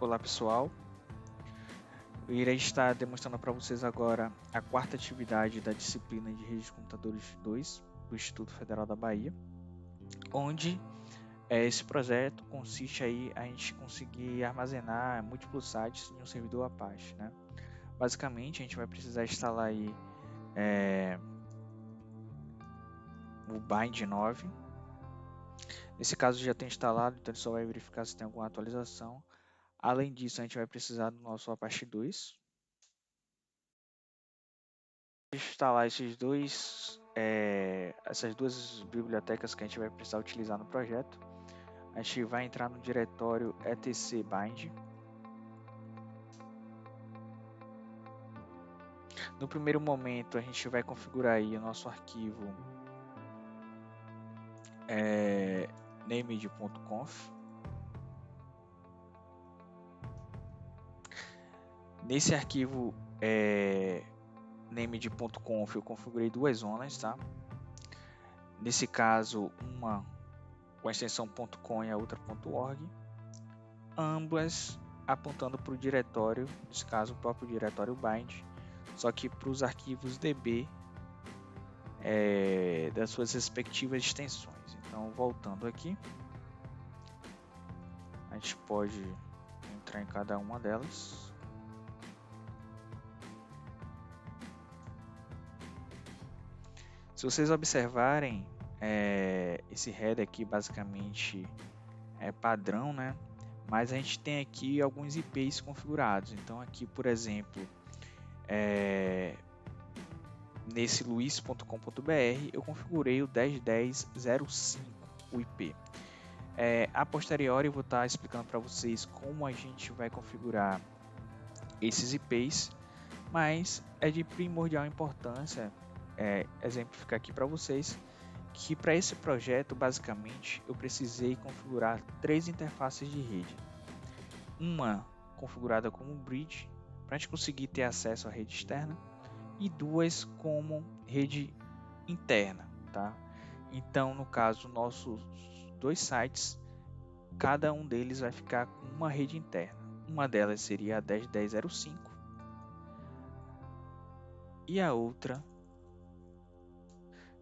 Olá pessoal, eu irei estar demonstrando para vocês agora a quarta atividade da disciplina de Redes de Computadores 2 do Instituto Federal da Bahia, onde esse projeto consiste aí a gente conseguir armazenar múltiplos sites em um servidor Apache, né? Basicamente a gente vai precisar instalar aí o Bind 9. Nesse caso já tem instalado, então ele só vai verificar se tem alguma atualização. Além disso, a gente vai precisar do nosso Apache 2. Instalar essas duas bibliotecas que a gente vai precisar utilizar no projeto. A gente vai entrar no diretório etc bind. No primeiro momento, a gente vai configurar aí o nosso arquivo named.conf. Nesse arquivo named.conf eu configurei duas zonas, tá? Nesse caso, uma com a extensão .com e a outra .org, ambas apontando para o diretório, nesse caso o próprio diretório bind, só que para os arquivos DB das suas respectivas extensões. Então, voltando aqui, a gente pode entrar em cada uma delas. Se vocês observarem, esse header aqui basicamente é padrão, né? Mas a gente tem aqui alguns IPs configurados. Então aqui, por exemplo, nesse luis.com.br eu configurei o 10.10.05, o IP. A posteriori eu vou estar explicando para vocês como a gente vai configurar esses IPs, mas é de primordial importância exemplificar aqui para vocês que para esse projeto basicamente eu precisei configurar três interfaces de rede. Uma configurada como bridge para a gente conseguir ter acesso à rede externa e duas como rede interna, tá? Então, no caso, nossos dois sites, cada um deles vai ficar com uma rede interna. Uma delas seria a 10.10.05 e a outra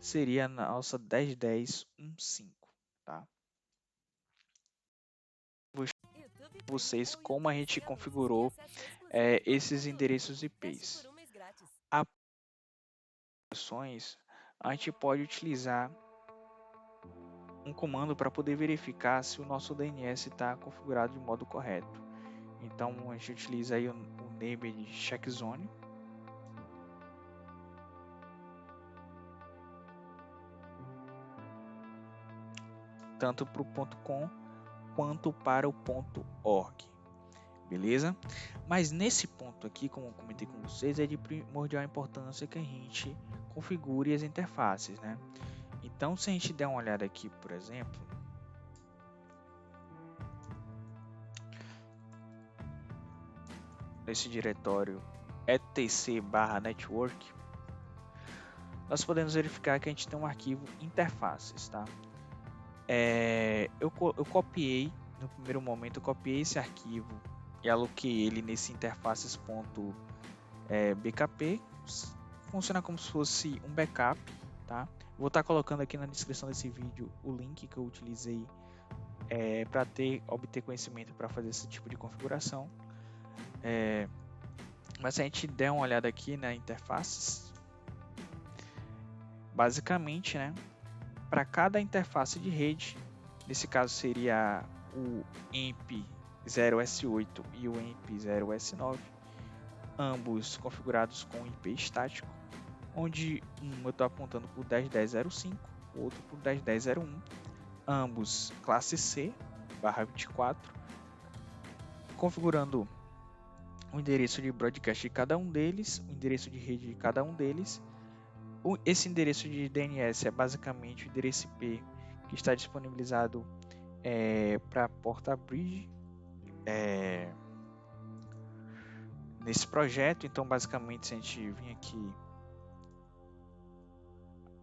seria a nossa 10.10.15, tá? Vou mostrar para vocês como a gente configurou esses endereços IPs. A gente pode utilizar um comando para poder verificar se o nosso DNS está configurado de modo correto. Então a gente utiliza aí o named checkzone. Tanto para o .com quanto para o .org. Beleza? Mas nesse ponto aqui, como eu comentei com vocês, é de primordial importância que a gente configure as interfaces, né? Então, se a gente der uma olhada aqui, por exemplo, nesse diretório etc/network, nós podemos verificar que a gente tem um arquivo interfaces, tá? Eu copiei, no primeiro momento, eu copiei esse arquivo e aloquei ele nesse interfaces.bkp. Funciona como se fosse um backup, tá? Vou estar colocando aqui na descrição desse vídeo o link que eu utilizei para obter conhecimento para fazer esse tipo de configuração. Mas se a gente der uma olhada aqui na interfaces, basicamente, né, para cada interface de rede, nesse caso seria o EMP 0S8 e o EMP 0S9, ambos configurados com IP estático, onde um eu estou apontando para o 10.10.05, o outro para o 10.10.01, ambos classe C/24, configurando o endereço de broadcast de cada um deles, o endereço de rede de cada um deles. Esse endereço de DNS é basicamente o endereço IP que está disponibilizado para a porta bridge nesse projeto. Então, basicamente, se a gente vir aqui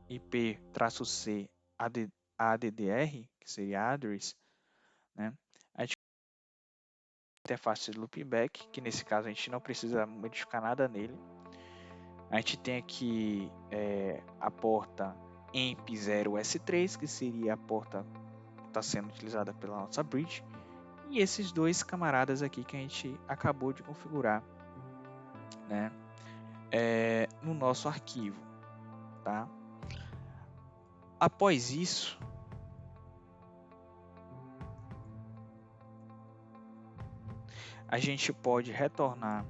IP-C ADDR, que seria address, né? A gente interface de loopback, que nesse caso a gente não precisa modificar nada nele. A gente tem aqui a porta EMP0S3, que seria a porta que está sendo utilizada pela nossa bridge, e esses dois camaradas aqui que a gente acabou de configurar, né, no nosso arquivo, tá? Após isso, a gente pode retornar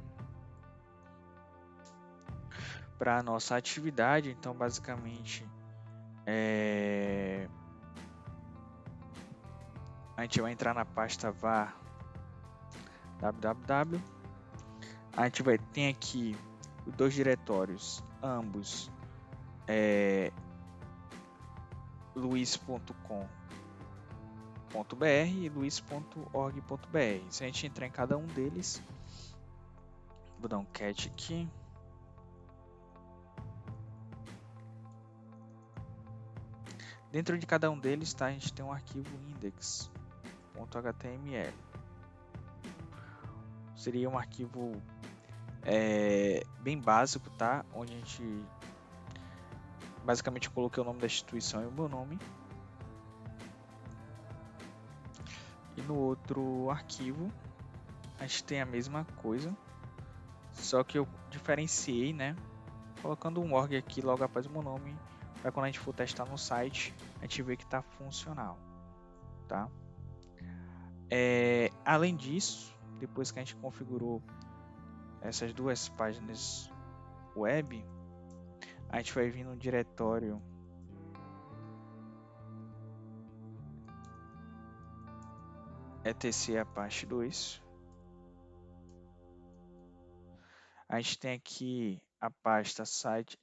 para a nossa atividade. Então, basicamente, a gente vai entrar na pasta var www. A gente tem aqui os dois diretórios, ambos luiz.com.br e luiz.org.br. Se a gente entrar em cada um deles, vou dar um cat aqui. Dentro de cada um deles, tá, a gente tem um arquivo index.html. Seria um arquivo bem básico, tá? Onde a gente basicamente coloquei o nome da instituição e o meu nome. E no outro arquivo a gente tem a mesma coisa, só que eu diferenciei, né? Colocando um org aqui logo após o meu nome, para quando a gente for testar no site, a gente ver que está funcional, tá? Além disso, depois que a gente configurou essas duas páginas web, a gente vai vir no diretório etc apache 2. A gente tem aqui a pasta site,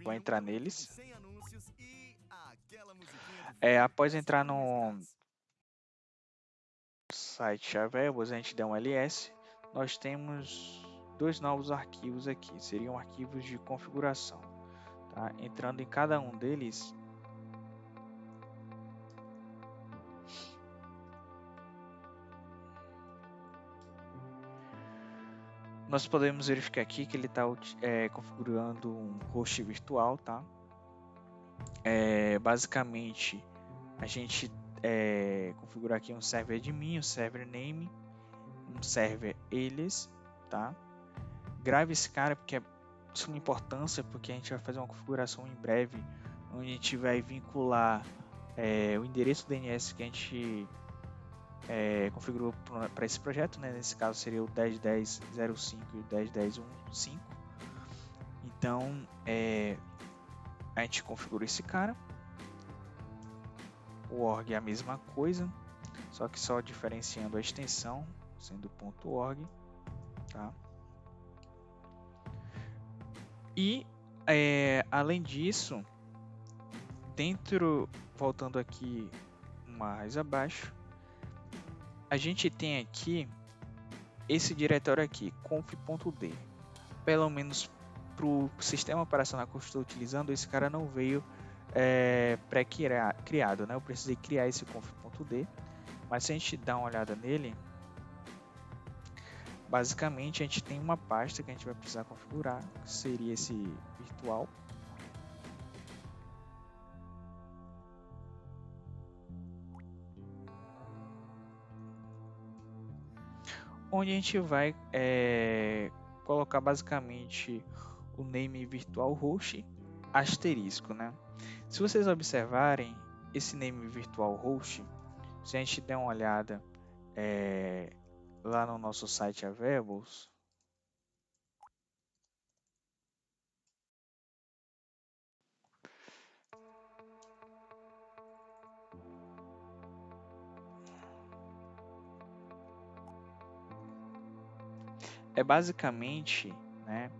vou entrar neles. Após entrar no site Available, a gente der um ls, nós temos dois novos arquivos aqui, seriam arquivos de configuração, tá? Entrando em cada um deles, nós podemos verificar aqui que ele está configurando um host virtual, tá? Basicamente, a gente configura aqui um server admin, um server name, um server alias, tá? Grave esse cara porque é de suma importância, porque a gente vai fazer uma configuração em breve, onde a gente vai vincular o endereço DNS que a gente configurou para esse projeto, né? Nesse caso seria o 10.10.05 e o 10.10.15. Então, a gente configura esse cara. O org é a mesma coisa, só que só diferenciando a extensão, sendo .org, tá? E além disso, voltando aqui mais abaixo, a gente tem aqui esse diretório aqui, conf.d. Pelo menos para o sistema operacional que eu estou utilizando, esse cara não veio pré-criado, né? Eu precisei criar esse conf.d, mas se a gente dá uma olhada nele, basicamente a gente tem uma pasta que a gente vai precisar configurar, que seria esse virtual. Onde a gente vai colocar basicamente o name virtual host asterisco, né? Se vocês observarem esse name virtual host, se a gente der uma olhada lá no nosso site Availables, é basicamente, né,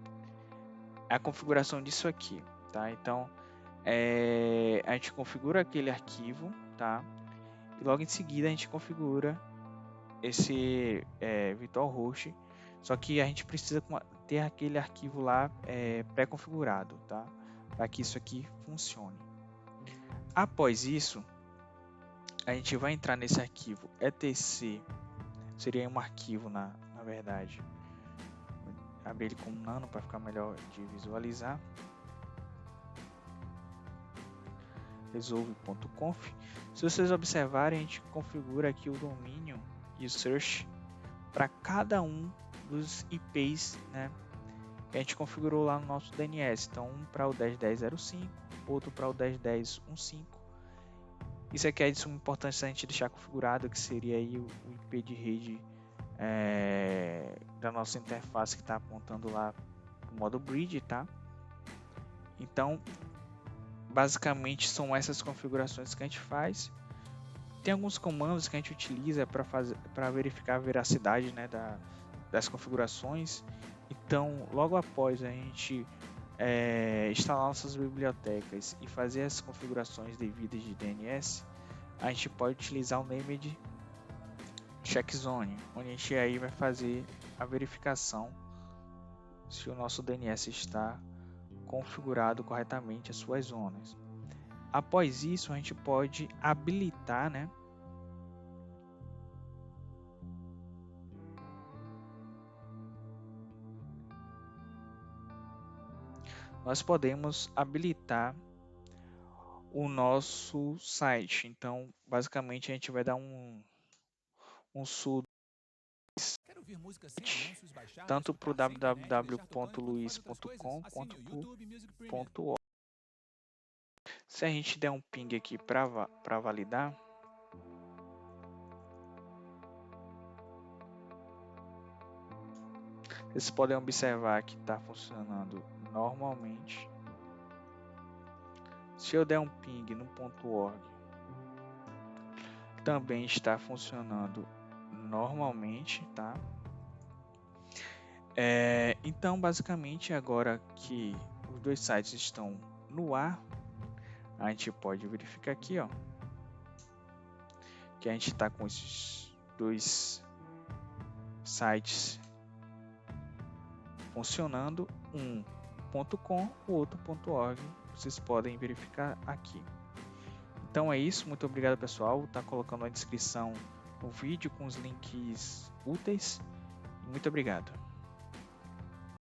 a configuração disso aqui, tá? Então, a gente configura aquele arquivo, tá? E logo em seguida a gente configura esse virtual host, só que a gente precisa ter aquele arquivo lá pré-configurado, tá? Para que isso aqui funcione. Após isso, a gente vai entrar nesse arquivo etc, seria um arquivo na verdade. Vou abrir ele como nano para ficar melhor de visualizar. Resolve.conf. Se vocês observarem, a gente configura aqui o domínio e o search para cada um dos IPs, né, que a gente configurou lá no nosso DNS. Então, um para o 10.10.05, outro para o 10.10.15. Isso aqui é de suma importância a gente deixar configurado, que seria aí o IP de rede da nossa interface que está apontando lá o modo bridge, tá? Então, basicamente são essas configurações que a gente faz. Tem alguns comandos que a gente utiliza para verificar a veracidade, né, das configurações. Então, logo após a gente instalar nossas bibliotecas e fazer as configurações devidas de DNS, a gente pode utilizar o named checkzone, onde a gente aí vai fazer a verificação se o nosso DNS está configurado corretamente as suas zonas. Após isso, a gente pode habilitar, né, nós podemos habilitar o nosso site. Então, basicamente, a gente vai dar um sudo tanto para o www.luiz.com quanto para o .org. Se a gente der um ping aqui para validar, vocês podem observar que está funcionando normalmente. Se eu der um ping no .org, também está funcionando normalmente, tá? Então, basicamente, agora que os dois sites estão no ar, a gente pode verificar aqui, ó, que a gente está com esses dois sites funcionando, um .com, o outro .org. Vocês podem verificar aqui. Então é isso, muito obrigado pessoal, tá colocando na descrição o vídeo com os links úteis. Muito obrigado.